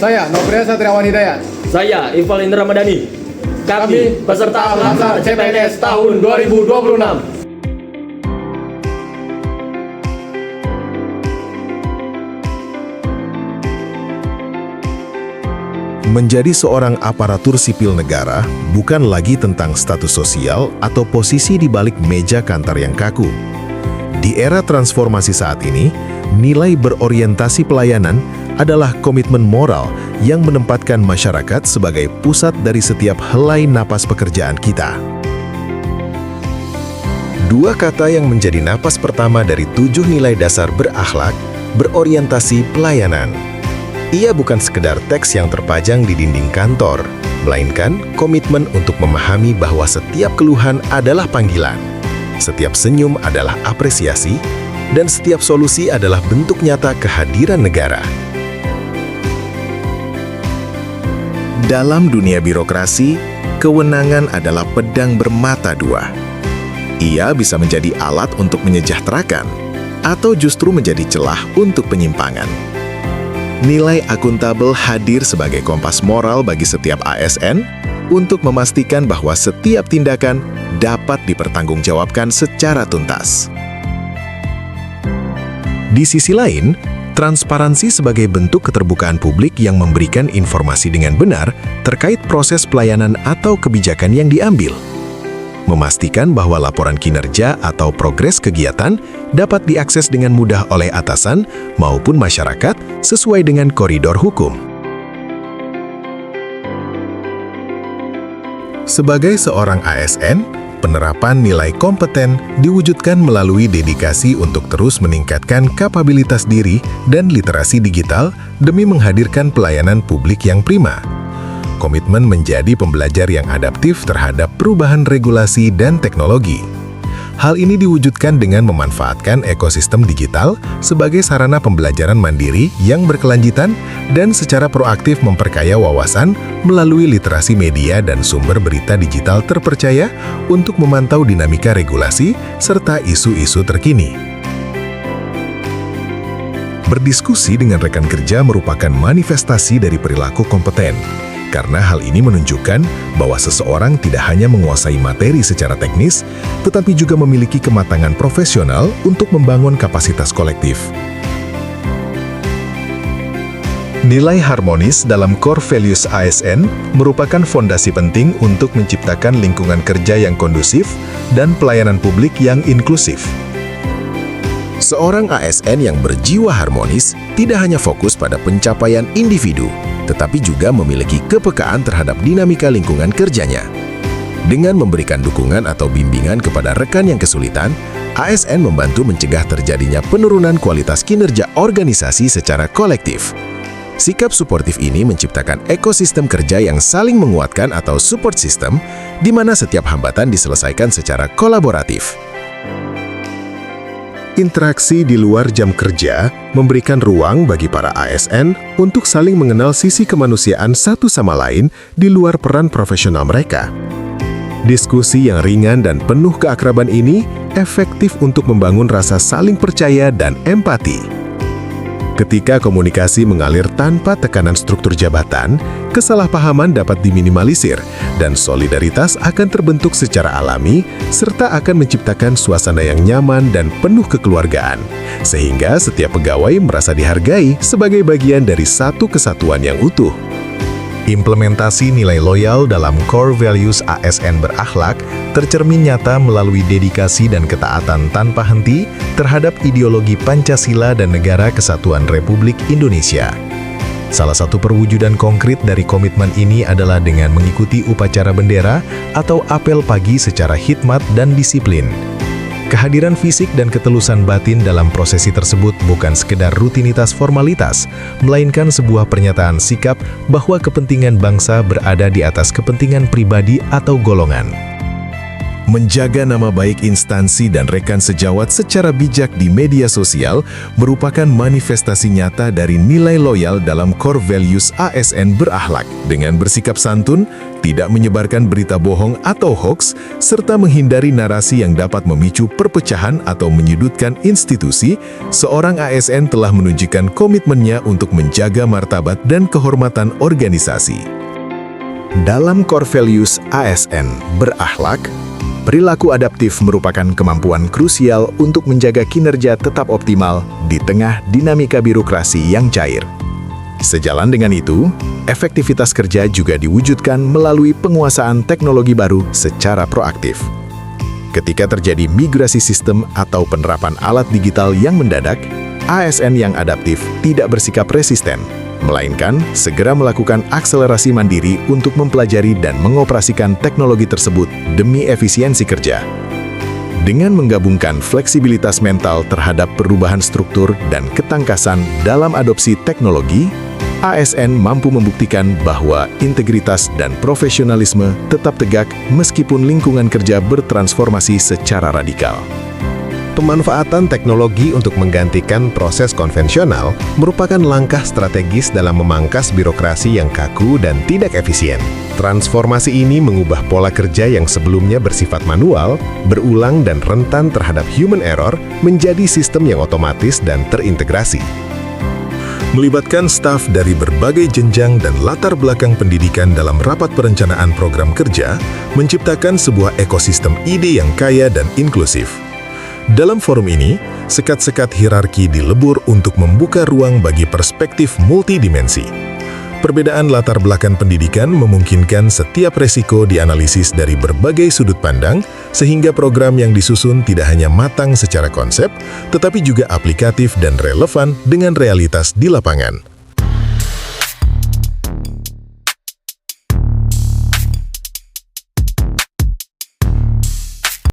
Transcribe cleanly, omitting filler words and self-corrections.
Saya Nopria Satriawan Hidayat. Saya Ival Indra Madani. Kami peserta Lansar CPNS tahun 2026. Menjadi seorang aparatur sipil negara bukan lagi tentang status sosial atau posisi di balik meja kantor yang kaku. Di era transformasi saat ini, nilai berorientasi pelayanan adalah komitmen moral yang menempatkan masyarakat sebagai pusat dari setiap helai napas pekerjaan kita. Dua kata yang menjadi napas pertama dari 7 nilai dasar berakhlak, berorientasi pelayanan. Ia bukan sekedar teks yang terpajang di dinding kantor, melainkan komitmen untuk memahami bahwa setiap keluhan adalah panggilan, setiap senyum adalah apresiasi, dan setiap solusi adalah bentuk nyata kehadiran negara. Dalam dunia birokrasi, kewenangan adalah pedang bermata dua. Ia bisa menjadi alat untuk menyejahterakan, atau justru menjadi celah untuk penyimpangan. Nilai akuntabel hadir sebagai kompas moral bagi setiap ASN untuk memastikan bahwa setiap tindakan dapat dipertanggungjawabkan secara tuntas. Di sisi lain, transparansi sebagai bentuk keterbukaan publik yang memberikan informasi dengan benar terkait proses pelayanan atau kebijakan yang diambil. Memastikan bahwa laporan kinerja atau progres kegiatan dapat diakses dengan mudah oleh atasan maupun masyarakat sesuai dengan koridor hukum. Sebagai seorang ASN, penerapan nilai kompeten diwujudkan melalui dedikasi untuk terus meningkatkan kapabilitas diri dan literasi digital demi menghadirkan pelayanan publik yang prima. Komitmen menjadi pembelajar yang adaptif terhadap perubahan regulasi dan teknologi. Hal ini diwujudkan dengan memanfaatkan ekosistem digital sebagai sarana pembelajaran mandiri yang berkelanjutan dan secara proaktif memperkaya wawasan melalui literasi media dan sumber berita digital terpercaya untuk memantau dinamika regulasi serta isu-isu terkini. Berdiskusi dengan rekan kerja merupakan manifestasi dari perilaku kompeten. Karena hal ini menunjukkan bahwa seseorang tidak hanya menguasai materi secara teknis, tetapi juga memiliki kematangan profesional untuk membangun kapasitas kolektif. Nilai harmonis dalam core values ASN merupakan fondasi penting untuk menciptakan lingkungan kerja yang kondusif dan pelayanan publik yang inklusif. Seorang ASN yang berjiwa harmonis tidak hanya fokus pada pencapaian individu, tetapi juga memiliki kepekaan terhadap dinamika lingkungan kerjanya. Dengan memberikan dukungan atau bimbingan kepada rekan yang kesulitan, ASN membantu mencegah terjadinya penurunan kualitas kinerja organisasi secara kolektif. Sikap suportif ini menciptakan ekosistem kerja yang saling menguatkan atau support system, di mana setiap hambatan diselesaikan secara kolaboratif. Interaksi di luar jam kerja memberikan ruang bagi para ASN untuk saling mengenal sisi kemanusiaan satu sama lain di luar peran profesional mereka. Diskusi yang ringan dan penuh keakraban ini efektif untuk membangun rasa saling percaya dan empati. Ketika komunikasi mengalir tanpa tekanan struktur jabatan, kesalahpahaman dapat diminimalisir dan solidaritas akan terbentuk secara alami serta akan menciptakan suasana yang nyaman dan penuh kekeluargaan, sehingga setiap pegawai merasa dihargai sebagai bagian dari satu kesatuan yang utuh. Implementasi nilai loyal dalam core values ASN berakhlak tercermin nyata melalui dedikasi dan ketaatan tanpa henti terhadap ideologi Pancasila dan Negara Kesatuan Republik Indonesia. Salah satu perwujudan konkret dari komitmen ini adalah dengan mengikuti upacara bendera atau apel pagi secara hikmat dan disiplin. Kehadiran fisik dan ketelusan batin dalam prosesi tersebut bukan sekedar rutinitas formalitas, melainkan sebuah pernyataan sikap bahwa kepentingan bangsa berada di atas kepentingan pribadi atau golongan. Menjaga nama baik instansi dan rekan sejawat secara bijak di media sosial merupakan manifestasi nyata dari nilai loyal dalam core values ASN berakhlak. Dengan bersikap santun, tidak menyebarkan berita bohong atau hoaks, serta menghindari narasi yang dapat memicu perpecahan atau menyudutkan institusi, seorang ASN telah menunjukkan komitmennya untuk menjaga martabat dan kehormatan organisasi. Dalam core values ASN berakhlak, perilaku adaptif merupakan kemampuan krusial untuk menjaga kinerja tetap optimal di tengah dinamika birokrasi yang cair. Sejalan dengan itu, efektivitas kerja juga diwujudkan melalui penguasaan teknologi baru secara proaktif. Ketika terjadi migrasi sistem atau penerapan alat digital yang mendadak, ASN yang adaptif tidak bersikap resisten, melainkan segera melakukan akselerasi mandiri untuk mempelajari dan mengoperasikan teknologi tersebut demi efisiensi kerja. Dengan menggabungkan fleksibilitas mental terhadap perubahan struktur dan ketangkasan dalam adopsi teknologi, ASN mampu membuktikan bahwa integritas dan profesionalisme tetap tegak meskipun lingkungan kerja bertransformasi secara radikal. Pemanfaatan teknologi untuk menggantikan proses konvensional merupakan langkah strategis dalam memangkas birokrasi yang kaku dan tidak efisien. Transformasi ini mengubah pola kerja yang sebelumnya bersifat manual, berulang dan rentan terhadap human error menjadi sistem yang otomatis dan terintegrasi. Melibatkan staf dari berbagai jenjang dan latar belakang pendidikan dalam rapat perencanaan program kerja, menciptakan sebuah ekosistem ide yang kaya dan inklusif. Dalam forum ini, sekat-sekat hierarki dilebur untuk membuka ruang bagi perspektif multidimensi. Perbedaan latar belakang pendidikan memungkinkan setiap resiko dianalisis dari berbagai sudut pandang, sehingga program yang disusun tidak hanya matang secara konsep, tetapi juga aplikatif dan relevan dengan realitas di lapangan.